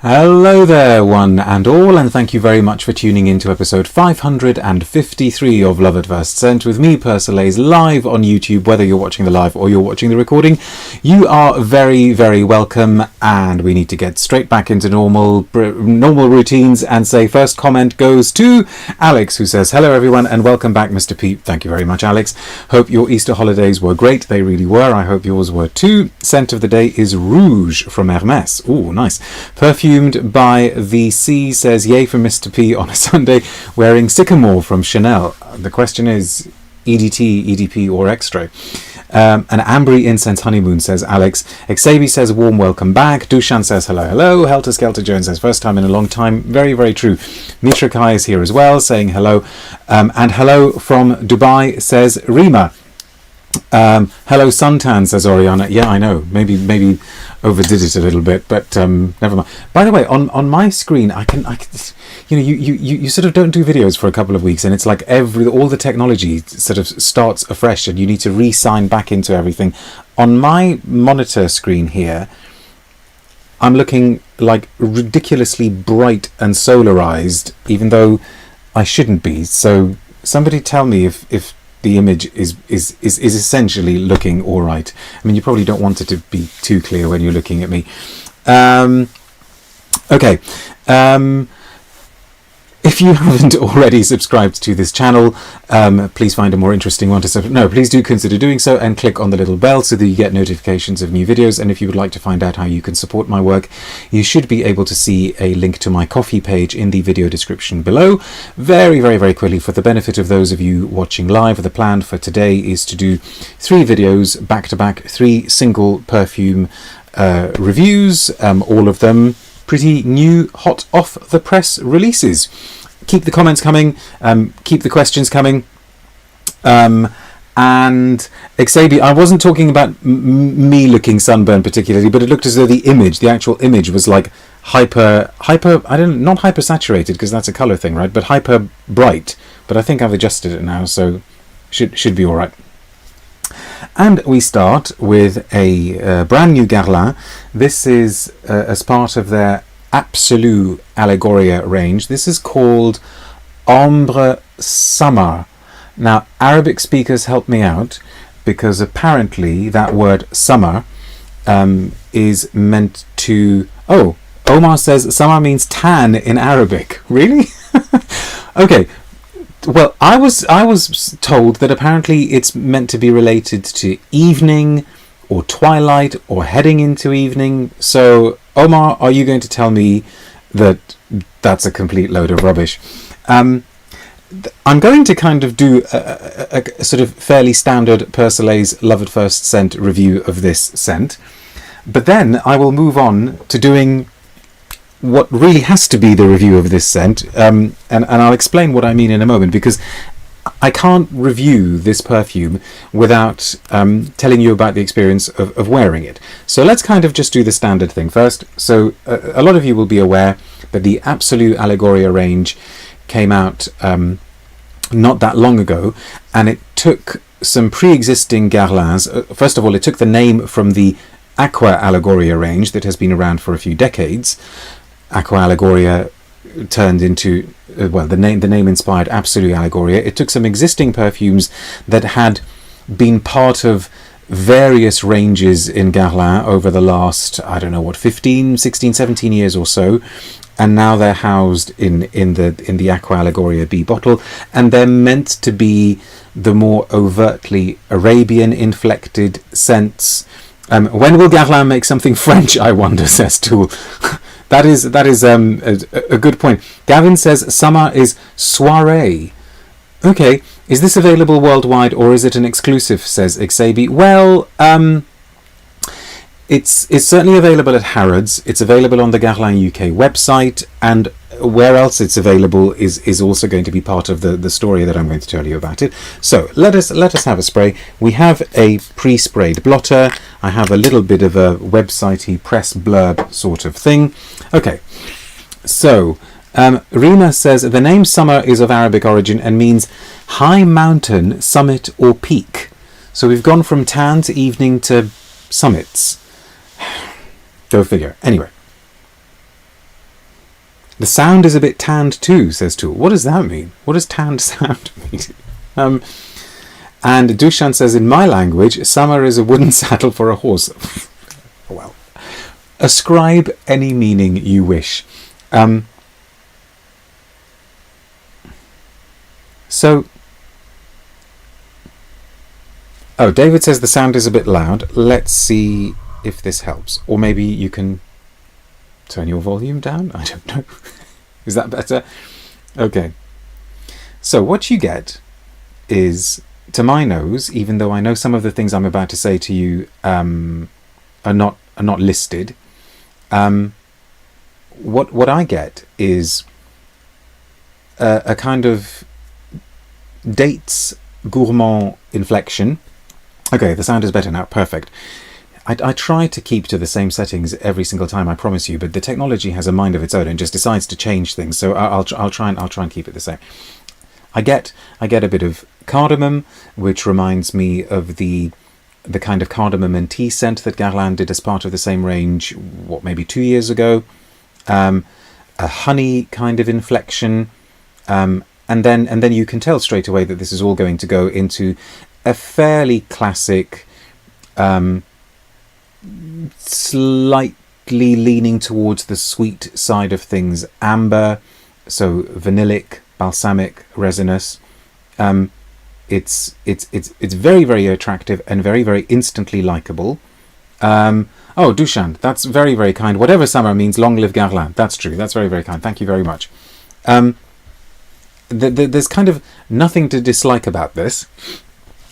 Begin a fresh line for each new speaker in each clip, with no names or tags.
Hello there, one and all, and thank you very much for tuning in to episode 553 of Love at First Scent with me, Persolaise, live on YouTube. Whether you're watching the live or you're watching the recording, you are very, very welcome, and we need to get straight back into normal routines and say first comment goes to Alex, who says, hello everyone and welcome back, Mr. P. Thank you very much, Alex. Hope your Easter holidays were great. They really were. I hope yours were too. Scent of the day is Rouge from Hermès. Ooh, nice. Perfumed by the Sea says, yay for Mr. P on a Sunday wearing Sycamore from Chanel. The question is EDT, EDP or Extra. An Ambre Incense Honeymoon says Alex. Xabi says warm welcome back. Dushan says hello, hello. Helter Skelter Jones says first time in a long time. Very, very true. Mitra Kai is here as well saying hello. And hello from Dubai says Rima. Hello suntan says Oriana. Yeah, I know, maybe overdid it a little bit, but never mind. By the way, on my screen I can you sort of don't do videos for a couple of weeks and it's like all the technology sort of starts afresh and you need to re-sign back into everything. On my monitor screen here I'm looking like ridiculously bright and solarized, even though I shouldn't be. So somebody tell me if the image is essentially looking all right. I mean, you probably don't want it to be too clear when you're looking at me. Okay. If you haven't already subscribed to this channel, please find a more interesting one to subscribe. No, please do consider doing so and click on the little bell so that you get notifications of new videos. And if you would like to find out how you can support my work, you should be able to see a link to my Ko-fi page in the video description below. Very, very, very quickly, for the benefit of those of you watching live, the plan for today is to do 3 videos back to back, 3 single perfume reviews, all of them pretty new, hot off the press releases. Keep the comments coming, keep the questions coming. And Xabi, I wasn't talking about me looking sunburned particularly, but it looked as though the actual image was like hyper, I don't know, not hyper saturated because that's a color thing, right? But hyper bright. But I think I've adjusted it now, so should be all right. And we start with a brand new Guerlain. This is as part of their Absolus Allegoria range. This is called Ambre Samar. Now, Arabic speakers help me out because apparently that word summer is meant to... Oh, Omar says Samar means tan in Arabic. Really? Okay. Well, I was told that apparently it's meant to be related to evening or twilight or heading into evening. So, Omar, are you going to tell me that that's a complete load of rubbish? I'm going to kind of do a sort of fairly standard Persolaise Love at First Scent review of this scent. But then I will move on to doing what really has to be the review of this scent, and I'll explain what I mean in a moment, because I can't review this perfume without telling you about the experience of wearing it. So let's kind of just do the standard thing first. So a lot of you will be aware that the Absolus Allegoria range came out not that long ago, and it took some pre-existing Guerlains. First of all, it took the name from the Aqua Allegoria range that has been around for a few decades. Aqua Allegoria turned into, the name inspired Absolut Allegoria. It took some existing perfumes that had been part of various ranges in Guerlain over the last, 15, 16, 17 years or so, and now they're housed in the Aqua Allegoria B bottle, and they're meant to be the more overtly Arabian inflected scents. When will Guerlain make something French, I wonder, says Tool. That is a good point. Gavin says summer is soirée. Okay, is this available worldwide or is it an exclusive, says Xabi? Well, it's certainly available at Harrods. It's available on the Guerlain UK website, and where else it's available is also going to be part of the story that I'm going to tell you about it. So let us have a spray. We have a pre-sprayed blotter. I have a little bit of a websitey press blurb sort of thing. Okay, so Rima says the name Summer is of Arabic origin and means high mountain, summit or peak. So we've gone from tan to evening to summits. Go figure. Anyway. The sound is a bit tanned too, says Tool. What does that mean? What does tanned sound mean? And Dushan says, in my language, summer is a wooden saddle for a horse. Well, ascribe any meaning you wish. David says the sound is a bit loud. Let's see if this helps. Or maybe you can turn your volume down? I don't know. Is that better? Okay. So what you get is, to my nose, even though I know some of the things I'm about to say to you are not listed, what I get is a kind of dates gourmand inflection. Okay, the sound is better now. Perfect. I try to keep to the same settings every single time, I promise you, but the technology has a mind of its own and just decides to change things. So I'll try and keep it the same. I get a bit of cardamom, which reminds me of the kind of cardamom and tea scent that Guerlain did as part of the same range, maybe 2 years ago. A honey kind of inflection, and then you can tell straight away that this is all going to go into a fairly classic, slightly leaning towards the sweet side of things, amber, so vanillic, balsamic, resinous. It's very, very attractive and very, very instantly likable. Dushan, that's very, very kind. Whatever summer means, long live Guerlain. That's true. That's very, very kind. Thank you very much. There's kind of nothing to dislike about this.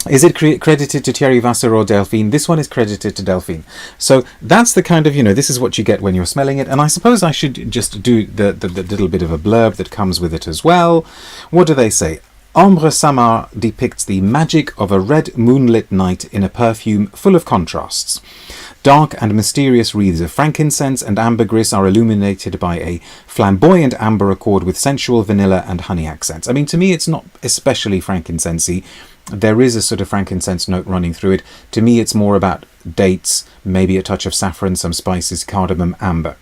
Is it credited to Thierry Vasseur or Delphine? This one is credited to Delphine. So that's the kind of, this is what you get when you're smelling it. And I suppose I should just do the little bit of a blurb that comes with it as well. What do they say? Ambre Samar depicts the magic of a red moonlit night in a perfume full of contrasts. Dark and mysterious wreaths of frankincense and ambergris are illuminated by a flamboyant amber accord with sensual vanilla and honey accents. I mean, to me, it's not especially frankincense-y. There is a sort of frankincense note running through it. To me, it's more about dates, maybe a touch of saffron, some spices, cardamom, amber.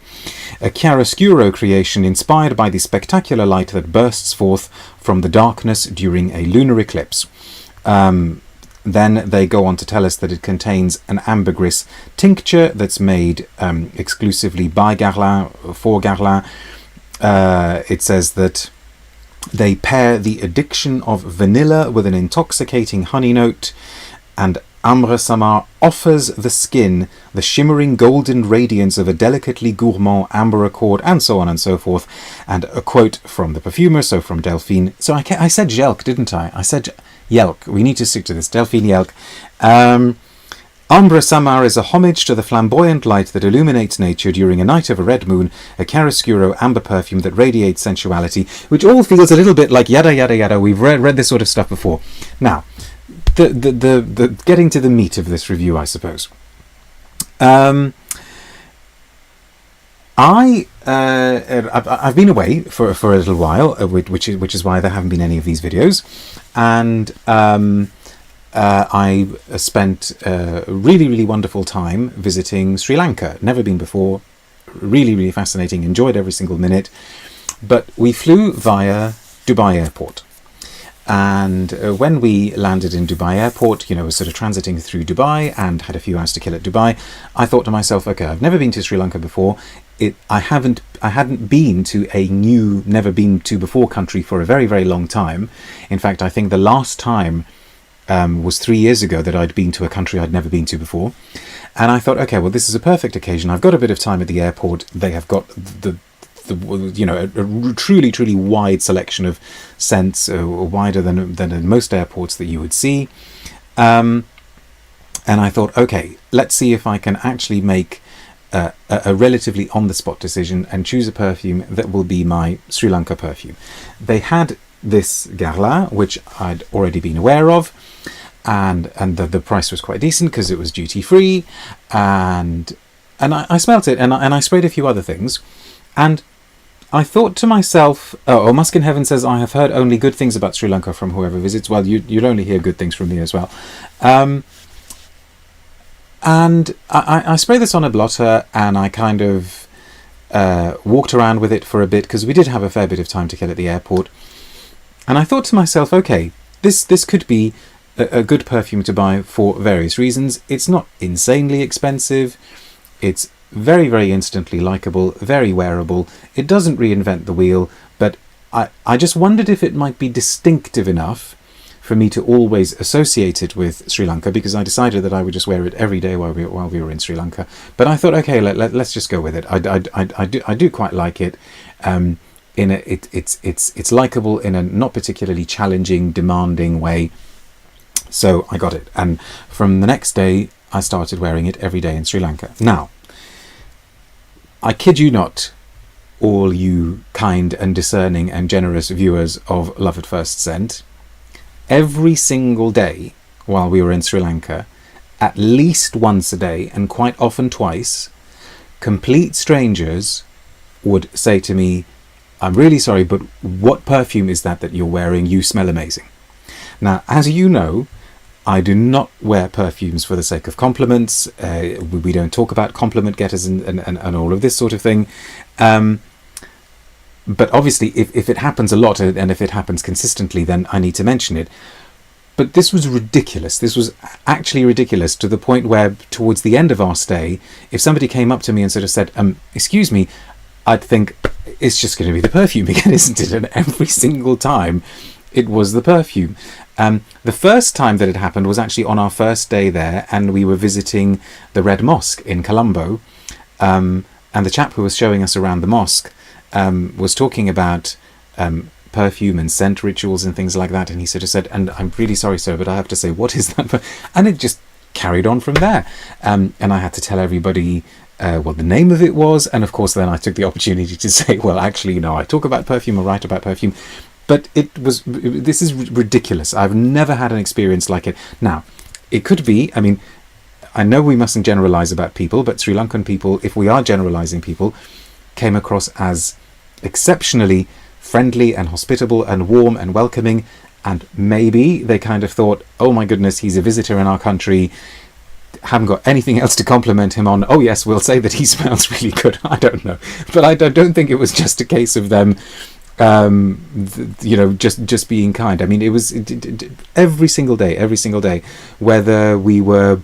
A chiaroscuro creation inspired by the spectacular light that bursts forth from the darkness during a lunar eclipse. Then they go on to tell us that it contains an ambergris tincture that's made exclusively by Guerlain, for Guerlain. It says that they pair the addiction of vanilla with an intoxicating honey note, and Ambre Samar offers the skin the shimmering golden radiance of a delicately gourmand amber accord, and so on and so forth. And a quote from the perfumer, so from Delphine. So I said Jelk, didn't I? I said Jelk. We need to stick to this. Delphine Jelk. Ambre Samar is a homage to the flamboyant light that illuminates nature during a night of a red moon, a chiaroscuro amber perfume that radiates sensuality, which all feels a little bit like yada yada yada. We've read this sort of stuff before. Now, the getting to the meat of this review, I suppose. I've been away for a little while, which is why there haven't been any of these videos, and I spent a really, really wonderful time visiting Sri Lanka. Never been before. Really, really fascinating. Enjoyed every single minute. But we flew via Dubai Airport. And when we landed in Dubai Airport, was sort of transiting through Dubai and had a few hours to kill at Dubai, I thought to myself, okay, I've never been to Sri Lanka before. I hadn't been to a new, never been to before country for a very, very long time. In fact, I think the last time was 3 years ago that I'd been to a country I'd never been to before. And I thought, okay, well, this is a perfect occasion. I've got a bit of time at the airport. They have got a truly, truly wide selection of scents, wider than in most airports that you would see. And I thought, okay, let's see if I can actually make a relatively on-the-spot decision and choose a perfume that will be my Sri Lanka perfume. They had this Guerlain, which I'd already been aware of, and the price was quite decent because it was duty free, and I smelt it, and I sprayed a few other things, and I thought to myself, Musk in Heaven says, I have heard only good things about Sri Lanka from whoever visits. Well, you'd only hear good things from me as well. And I spray this on a blotter, and I kind of walked around with it for a bit, because we did have a fair bit of time to kill at the airport. And I thought to myself, okay, this could be a good perfume to buy for various reasons. It's not insanely expensive. It's very, very instantly likable, very wearable. It doesn't reinvent the wheel, but I just wondered if it might be distinctive enough for me to always associate it with Sri Lanka, because I decided that I would just wear it every day while we were in Sri Lanka. But I thought, okay, let's just go with it. I do quite like it. It's likable in a not particularly challenging, demanding way. So I got it, and from the next day I started wearing it every day in Sri Lanka. Now, I kid you not, all you kind and discerning and generous viewers of Love at First Scent, every single day while we were in Sri Lanka, at least once a day, and quite often twice, complete strangers would say to me, "I'm really sorry, but what perfume is that you're wearing? You smell amazing." Now, as you know, I do not wear perfumes for the sake of compliments. We don't talk about compliment getters and all of this sort of thing. But obviously, if it happens a lot, and if it happens consistently, then I need to mention it. But this was ridiculous. This was actually ridiculous, to the point where towards the end of our stay, if somebody came up to me and sort of said, "Excuse me," I'd think, it's just going to be the perfume again, isn't it? And every single time it was the perfume. The first time that it happened was actually on our first day there, and we were visiting the Red Mosque in Colombo, and the chap who was showing us around the mosque was talking about perfume and scent rituals and things like that, and he sort of said, "And I'm really sorry, sir, but I have to say, what is that?" And it just carried on from there, and I had to tell everybody what the name of it was, and of course then I took the opportunity to say, well, actually, I talk about perfume or write about perfume. But this is ridiculous. I've never had an experience like it. Now, it could be, I know we mustn't generalize about people, but Sri Lankan people, if we are generalizing people, came across as exceptionally friendly and hospitable and warm and welcoming. And maybe they kind of thought, oh my goodness, he's a visitor in our country, haven't got anything else to compliment him on. Oh yes, we'll say that he smells really good. I don't know. But I don't think it was just a case of them just being kind. It was every single day, whether we were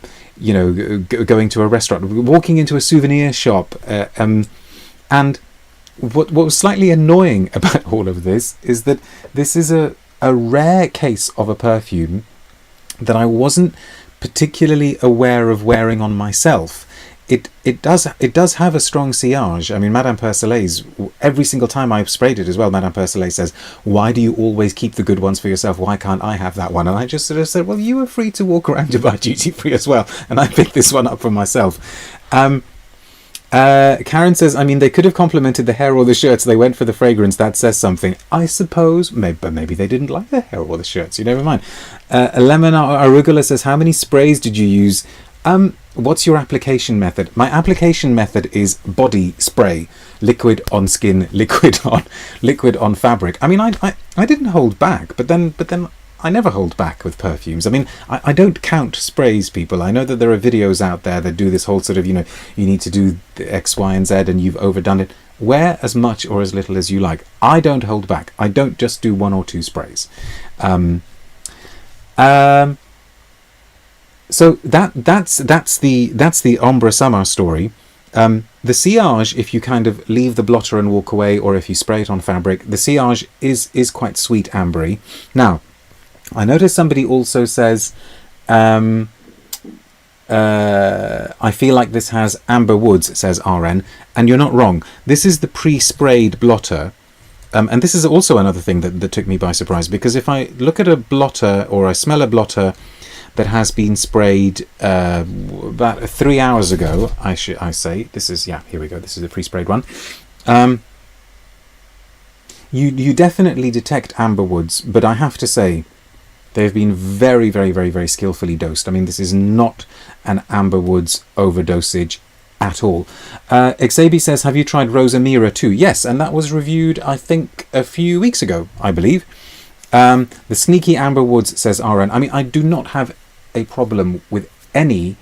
going to a restaurant, walking into a souvenir shop, and what was slightly annoying about all of this is that this is a rare case of a perfume that I wasn't particularly aware of wearing on myself. It does have a strong sillage. Madame Persolaise, every single time I've sprayed it as well, Madame Persolaise says, "Why do you always keep the good ones for yourself? Why can't I have that one?" And I just sort of said, well, you are free to walk around Dubai duty free as well, and I picked this one up for myself. Karen says, they could have complimented the hair or the shirts. They went for the fragrance. That says something, I suppose. Maybe they didn't like the hair or the shirts. Never mind. Lemon Arugula says, how many sprays did you use? What's your application method? My application method is body spray, liquid on skin, liquid on fabric. I didn't hold back, but then I never hold back with perfumes. I don't count sprays, people. I know that there are videos out there that do this whole sort of, you need to do the X, Y, and Z, and you've overdone it. Wear as much or as little as you like. I don't hold back. I don't just do one or two sprays. So that's the Ambre Samar story. The sillage, if you kind of leave the blotter and walk away, or if you spray it on fabric, the sillage is quite sweet ambery. Now, I noticed somebody also says, I feel like this has amber woods, says RN, and you're not wrong. This is the pre-sprayed blotter. And this is also another thing that took me by surprise, because if I look at a blotter, or I smell a blotter that has been sprayed about 3 hours ago, I say, this is, here we go, this is the pre-sprayed one. You definitely detect amber woods, but I have to say, they've been very, very, very, very skillfully dosed. This is not an amber woods overdosage at all. Xabi says, have you tried Rosa Mira too? Yes, and that was reviewed, I think, a few weeks ago, I believe. The sneaky amber woods, says RN. I do not have a problem with any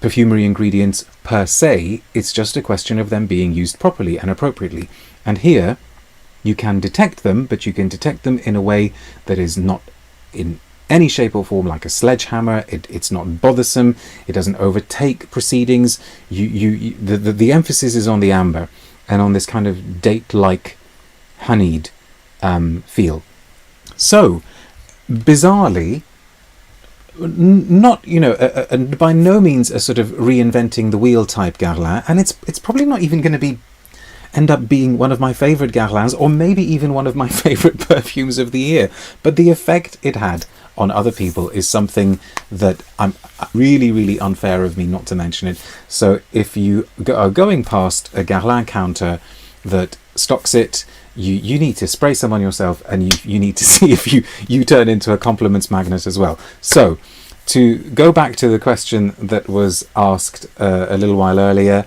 perfumery ingredients per se. It's just a question of them being used properly and appropriately. And here, you can detect them, but you can detect them in a way that is not in any shape or form like a sledgehammer. It's not bothersome. It doesn't overtake proceedings. The emphasis is on the amber and on this kind of date-like honeyed feel. So, bizarrely, not, by no means a sort of reinventing the wheel type Guerlain, and it's probably not even going to end up being one of my favourite Guerlains, or maybe even one of my favourite perfumes of the year. But the effect it had on other people is something that I'm really, really unfair of me not to mention it. So if you are going past a Guerlain counter that stocks it, you need to spray some on yourself, and you need to see if you turn into a compliments magnet as well. So to go back to the question that was asked a little while earlier,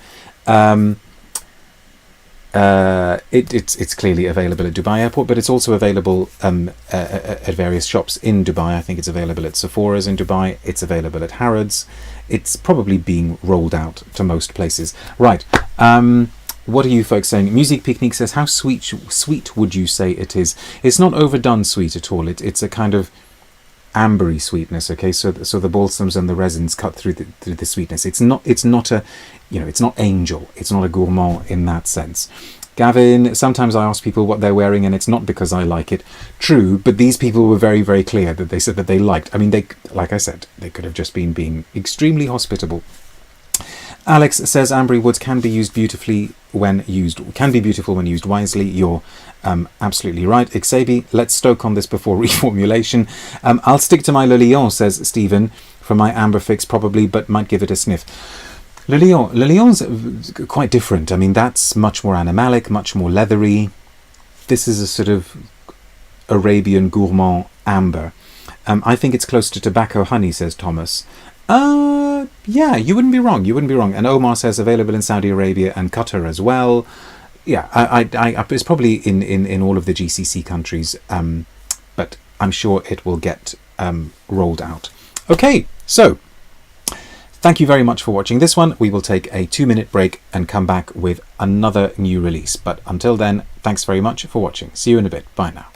it's clearly available at Dubai Airport, but it's also available at various shops in Dubai. I think it's available at Sephora's in Dubai. It's available at Harrods. It's probably being rolled out to most places. Right. What are you folks saying? Music Picnic says, how sweet would you say it is? It's not overdone sweet at all. It's a kind of ambery sweetness. Okay, so the balsams and the resins cut through the sweetness. It's not a, it's not angel. It's not a gourmand in that sense. Gavin, sometimes I ask people what they're wearing, and it's not because I like it. True, but these people were very, very clear that they said that they liked. I mean, like I said, they could have just been being extremely hospitable. Alex says ambery woods can be beautiful when used wisely. You're absolutely right. Ixabi, let's stoke on this before reformulation. I'll stick to my Le Lion, says Stephen, for my amber fix probably, but might give it a sniff. Le Lion's quite different. I mean, that's much more animalic, much more leathery. This is a sort of Arabian gourmand amber. I think it's close to tobacco honey, says Thomas. Yeah, you wouldn't be wrong. And Omar says available in Saudi Arabia and Qatar as well. Yeah, it's probably in all of the GCC countries, but I'm sure it will get rolled out. Okay, so thank you very much for watching this one. We will take a 2-minute break and come back with another new release. But until then, thanks very much for watching. See you in a bit. Bye now.